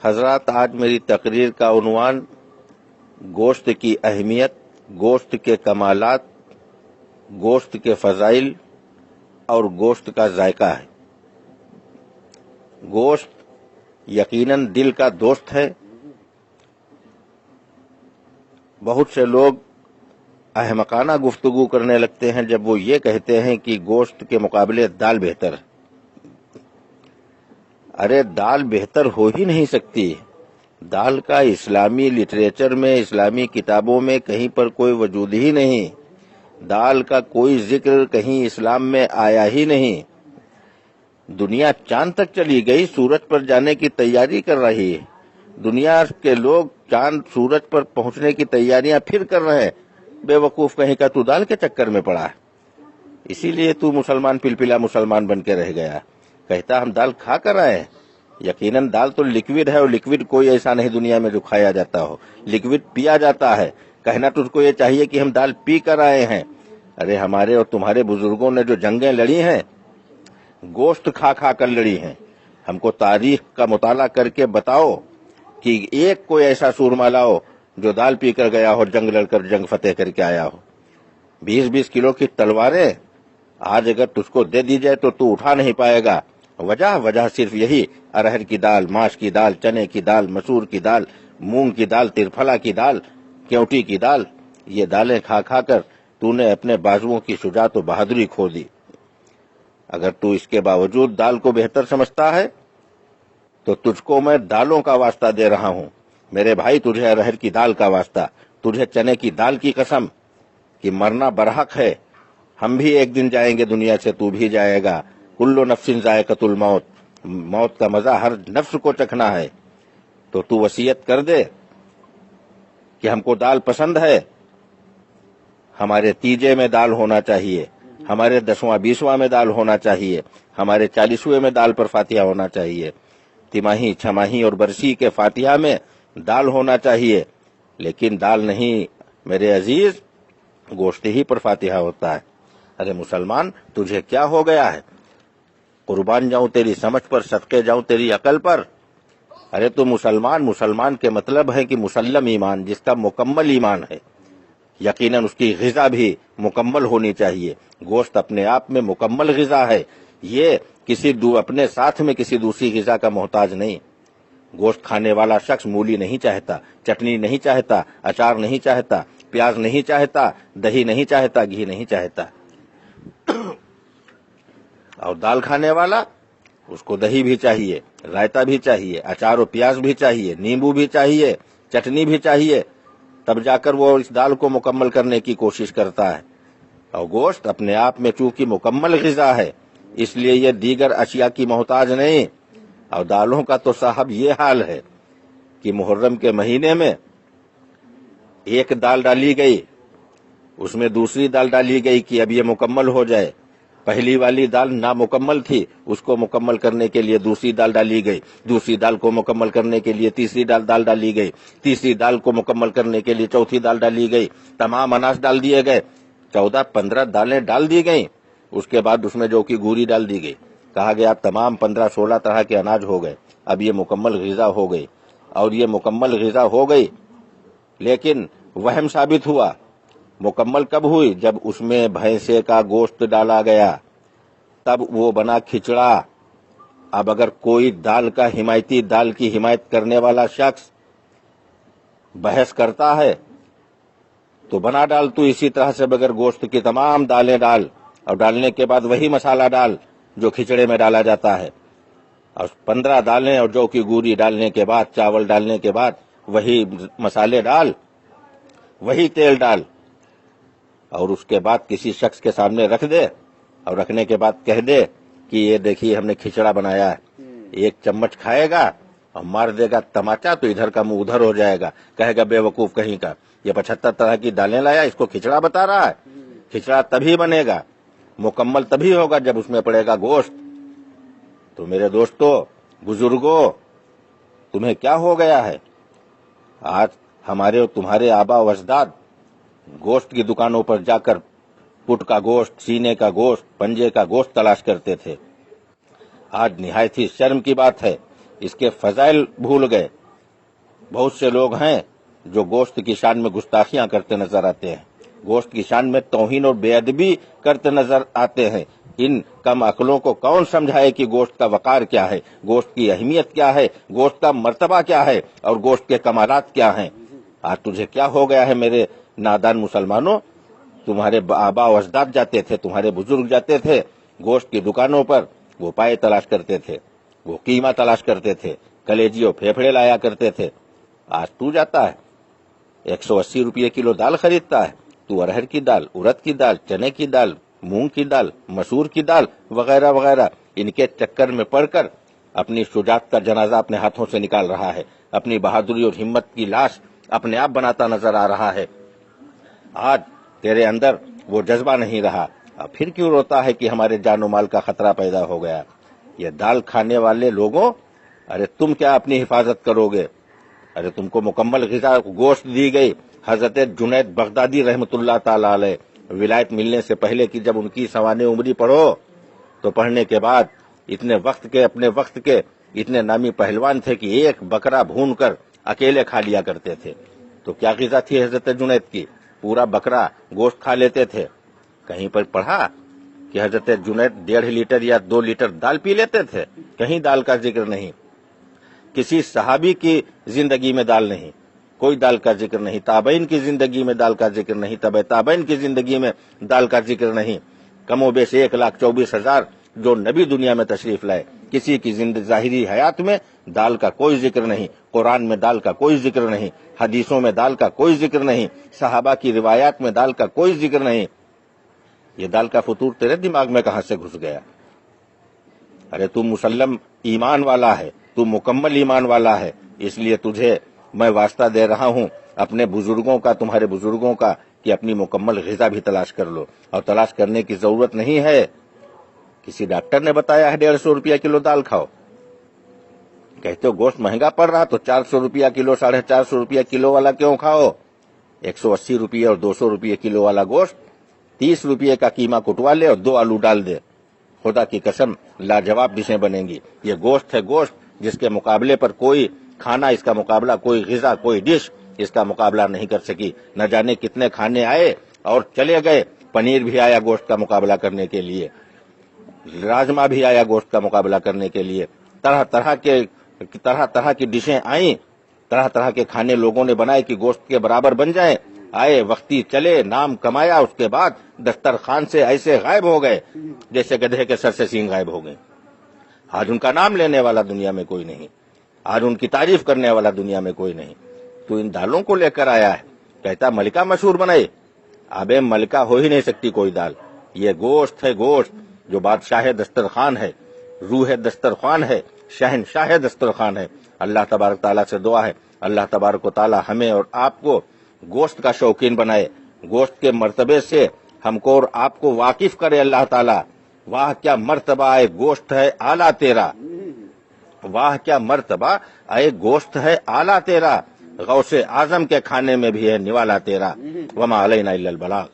حضرات، آج میری تقریر کا عنوان گوشت کی اہمیت، گوشت کے کمالات، گوشت کے فضائل اور گوشت کا ذائقہ ہے۔ گوشت یقیناً دل کا دوست ہے۔ بہت سے لوگ احمقانہ گفتگو کرنے لگتے ہیں جب وہ یہ کہتے ہیں کہ گوشت کے مقابلے دال بہتر ہے۔ ارے دال بہتر ہو ہی نہیں سکتی۔ دال کا اسلامی لٹریچر میں، اسلامی کتابوں میں کہیں پر کوئی وجود ہی نہیں۔ دال کا کوئی ذکر کہیں اسلام میں آیا ہی نہیں۔ دنیا چاند تک چلی گئی، سورج پر جانے کی تیاری کر رہی ہے۔ دنیا کے لوگ چاند سورج پر پہنچنے کی تیاریاں پھر کر رہے ہیں۔ بے وقوف کہیں کا تو دال کے چکر میں پڑا ہے، اسی لیے تو مسلمان پلپلا مسلمان بن کے رہ گیا۔ کہتا ہم دال کھا کر آئے ہیں۔ یقیناً دال تو لکوڈ ہے، اور لکوڈ کوئی ایسا نہیں دنیا میں جو کھایا جاتا ہو، لکوڈ پیا جاتا ہے۔ کہنا تجھ کو یہ چاہیے کہ ہم دال پی کر آئے ہیں۔ ارے ہمارے اور تمہارے بزرگوں نے جو جنگیں لڑی ہیں، گوشت کھا کھا کر لڑی ہیں۔ ہم کو تاریخ کا مطالعہ کر کے بتاؤ کہ ایک کوئی ایسا سورما لاؤ جو دال پی کر گیا ہو، جنگ لڑ کر جنگ فتح کر کے آیا ہو۔ 20-20 کلو کی تلواریں آج اگر تجھ کو دے دی جائے تو اٹھا نہیں پائے گا۔ وجہ صرف یہی، ارہر کی دال، ماش کی دال، چنے کی دال، مسور کی دال، مونگ کی دال، ترفلا کی دال، کیوٹی کی دال، یہ دالیں کھا کھا کر تو نے اپنے بازوؤں کی شجاعت و بہادری کھو دی۔ اگر تو اس کے باوجود دال کو بہتر سمجھتا ہے تو تجھ کو میں دالوں کا واسطہ دے رہا ہوں۔ میرے بھائی، تجھے ارہر کی دال کا واسطہ، تجھے چنے کی دال کی قسم کہ مرنا برحق ہے۔ ہم بھی ایک دن جائیں گے دنیا سے، تو بھی جائے گا۔ کل نفس ذائقۃ الموت، موت کا مزہ ہر نفس کو چکھنا ہے۔ تو وصیت کر دے کہ ہم کو دال پسند ہے، ہمارے تیجے میں دال ہونا چاہیے، ہمارے 10واں 20واں میں دال ہونا چاہیے، ہمارے 40ویں میں دال پر فاتحہ ہونا چاہیے، تماہی، چھماہی اور برسی کے فاتحہ میں دال ہونا چاہیے۔ لیکن دال نہیں میرے عزیز، گوشت ہی پر فاتحہ ہوتا ہے۔ ارے مسلمان، تجھے کیا ہو گیا ہے؟ قربان جاؤں تیری سمجھ پر، صدقے جاؤں تیری عقل پر۔ ارے تو مسلمان کے مطلب ہے کہ مسلم ایمان، جس کا مکمل ایمان ہے۔ یقیناً اس کی غذا بھی مکمل ہونی چاہیے۔ گوشت اپنے آپ میں مکمل غذا ہے، یہ اپنے ساتھ میں کسی دوسری غذا کا محتاج نہیں۔ گوشت کھانے والا شخص مولی نہیں چاہتا، چٹنی نہیں چاہتا، اچار نہیں چاہتا، پیاز نہیں چاہتا، دہی نہیں چاہتا، گھی نہیں چاہتا۔ اور دال کھانے والا، اس کو دہی بھی چاہیے، رائتا بھی چاہیے، اچار و پیاز بھی چاہیے، نیمبو بھی چاہیے، چٹنی بھی چاہیے، تب جا کر وہ اس دال کو مکمل کرنے کی کوشش کرتا ہے۔ اور گوشت اپنے آپ میں چونکہ مکمل غذا ہے، اس لیے یہ دیگر اشیاء کی محتاج نہیں۔ اور دالوں کا تو صاحب یہ حال ہے کہ محرم کے مہینے میں ایک دال ڈالی گئی، اس میں دوسری دال ڈالی گئی کہ اب یہ مکمل ہو جائے۔ پہلی والی دال نامکمل تھی، اس کو مکمل کرنے کے لیے دوسری دال ڈالی گئی، دوسری دال کو مکمل کرنے کے لیے تیسری دال ڈالی گئی، تیسری دال کو مکمل کرنے کے لیے چوتھی دال ڈالی گئی، تمام اناج ڈال دیے گئے، 14-15 دالیں ڈال دی گئیں۔ اس کے بعد اس میں جو کی گوری ڈال دی گئی، کہا گیا تمام 15-16 طرح کے اناج ہو گئے، اب یہ مکمل غذا ہو گئی۔ اور یہ مکمل غذا ہو گئی، لیکن وہم ثابت ہوا۔ مکمل کب ہوئی؟ جب اس میں بھینسے کا گوشت ڈالا گیا، تب وہ بنا کھچڑا۔ اب اگر کوئی دال کا حمایتی، دال کی حمایت کرنے والا شخص بحث کرتا ہے تو بنا ڈال تو اسی طرح سے بغیر گوشت کی تمام دالیں ڈال، اور ڈالنے کے بعد وہی مسالہ ڈال جو کھچڑے میں ڈالا جاتا ہے، اور 15 دالیں اور جو کی گوری ڈالنے کے بعد، چاول ڈالنے کے بعد وہی مسالے ڈال، وہی تیل ڈال، اور اس کے بعد کسی شخص کے سامنے رکھ دے، اور رکھنے کے بعد کہہ دے کہ یہ دیکھیے ہم نے کھچڑا بنایا ہے۔ ایک چمچ کھائے گا اور مار دے گا تماچا تو ادھر کا منہ ادھر ہو جائے گا، کہے گا بے وقوف کہیں کا، یہ 75 طرح کی دالیں لایا، اس کو کھچڑا بتا رہا ہے۔ کھچڑا تبھی بنے گا، مکمل تبھی ہوگا جب اس میں پڑے گا گوشت۔ تو میرے دوستو، بزرگوں، تمہیں کیا ہو گیا ہے؟ آج ہمارے اور تمہارے آبا و اجداد گوشت کی دکانوں پر جا کر پٹ کا گوشت، سینے کا گوشت، پنجے کا گوشت تلاش کرتے تھے۔ آج نہایت ہی شرم کی بات ہے، اس کے فضائل بھول گئے۔ بہت سے لوگ ہیں جو گوشت کی شان میں گستاخیاں کرتے نظر آتے ہیں، گوشت کی شان میں توہین اور بے ادبی کرتے نظر آتے ہیں۔ ان کم عقلوں کو کون سمجھائے کہ گوشت کا وقار کیا ہے، گوشت کی اہمیت کیا ہے، گوشت کا مرتبہ کیا ہے اور گوشت کے کمالات کیا ہیں۔ آج تجھے کیا ہو گیا ہے میرے نادان مسلمانوں؟ تمہارے آبا و اجداد جاتے تھے، تمہارے بزرگ جاتے تھے گوشت کی دکانوں پر، وہ پائے تلاش کرتے تھے، وہ قیمہ تلاش کرتے تھے، کلیجی اور پھیپھڑے لایا کرتے تھے۔ آج تو جاتا ہے 180 روپے کلو دال خریدتا ہے، تو ارہر کی دال، ارد کی دال، چنے کی دال، مونگ کی دال، مسور کی دال وغیرہ وغیرہ، ان کے چکر میں پڑ کر اپنی شجاعت کا جنازہ اپنے ہاتھوں سے نکال رہا ہے، اپنی بہادری اور ہمت کی لاش اپنے آپ بناتا نظر آ رہا ہے۔ آج تیرے اندر وہ جذبہ نہیں رہا، اب پھر کیوں روتا ہے کہ ہمارے جان و مال کا خطرہ پیدا ہو گیا؟ یہ دال کھانے والے لوگوں، ارے تم کیا اپنی حفاظت کرو گے؟ ارے تم کو مکمل غذا گوشت دی گئی۔ حضرت جنید بغدادی رحمت اللہ تعالی علیہ ولایت ملنے سے پہلے کی جب ان کی سوانح عمری پڑھو تو پڑھنے کے بعد اپنے وقت کے اتنے نامی پہلوان تھے کہ ایک بکرا بھون کر اکیلے کھا لیا کرتے تھے۔ تو کیا غذا تھی حضرت جنید کی؟ پورا بکرا گوشت کھا لیتے تھے۔ کہیں پر پڑھا کہ حضرت جنید 1.5 لیٹر یا 2 لیٹر دال پی لیتے تھے؟ کہیں دال کا ذکر نہیں، کسی صحابی کی زندگی میں دال نہیں، کوئی دال کا ذکر نہیں، تابعین کی زندگی میں دال کا ذکر نہیں، تبع تابعین کی زندگی میں دال کا ذکر نہیں۔ کم و بیش 1,24,000 جو نبی دنیا میں تشریف لائے، کسی کی ظاہری حیات میں دال کا کوئی ذکر نہیں، قرآن میں دال کا کوئی ذکر نہیں، حدیثوں میں دال کا کوئی ذکر نہیں، صحابہ کی روایات میں دال کا کوئی ذکر نہیں۔ یہ دال کا فطور تیرے دماغ میں کہاں سے گھس گیا؟ ارے تو مسلم ایمان والا ہے، تو مکمل ایمان والا ہے، اس لیے تجھے میں واسطہ دے رہا ہوں اپنے بزرگوں کا، تمہارے بزرگوں کا، کہ اپنی مکمل غذا بھی تلاش کر لو۔ اور تلاش کرنے کی ضرورت نہیں ہے، کسی ڈاکٹر نے بتایا ہے 150 روپیہ کلو دال کھاؤ، کہتے ہو گوشت مہنگا پڑ رہا تو 400 روپیہ کلو، 450 روپیہ کلو والا کیوں کھاؤ؟ 180 روپیہ اور 200 روپیہ کلو والا گوشت 30 روپیہ کا قیمہ کٹوا لے اور 2 آلو ڈال دے، خدا کی قسم لاجواب ڈشیں بنیں گی۔ یہ گوشت ہے، گوشت جس کے مقابلے پر کوئی کھانا، اس کا مقابلہ کوئی غذا، کوئی ڈش اس کا مقابلہ نہیں کر سکی۔ نہ جانے کتنے کھانے آئے اور چلے گئے، پنیر بھی آیا گوشت کا مقابلہ کرنے کے لیے، راجما بھی آیا گوشت کا مقابلہ کرنے کے لیے، طرح طرح کی ڈشیں آئیں، طرح طرح کے کھانے لوگوں نے بنائے کہ گوشت کے برابر بن جائیں، آئے وقتی چلے، نام کمایا، اس کے بعد دسترخوان سے ایسے غائب ہو گئے جیسے گدھے کے سر سے سینگ غائب ہو گئے۔ آج ان کا نام لینے والا دنیا میں کوئی نہیں، آج ان کی تعریف کرنے والا دنیا میں کوئی نہیں۔ تو ان دالوں کو لے کر آیا ہے، کہتا ملکہ مشہور بنائے، ابے ملکہ ہو ہی نہیں سکتی کوئی دال۔ یہ گوشت ہے، گوشت جو بادشاہ دسترخوان ہے، روح دسترخوان ہے، شہنشاہ دسترخوان ہے۔ اللہ تبارک تعالیٰ سے دعا ہے، اللہ تبارک و تعالیٰ ہمیں اور آپ کو گوشت کا شوقین بنائے، گوشت کے مرتبے سے ہم کو اور آپ کو واقف کرے اللہ تعالیٰ۔ واہ کیا مرتبہ اے گوشت ہے اعلیٰ تیرا، واہ کیا مرتبہ اے گوشت ہے اعلیٰ تیرا، غوث اعظم کے کھانے میں بھی ہے نوالا تیرا۔ وما علینا الا البلاغ۔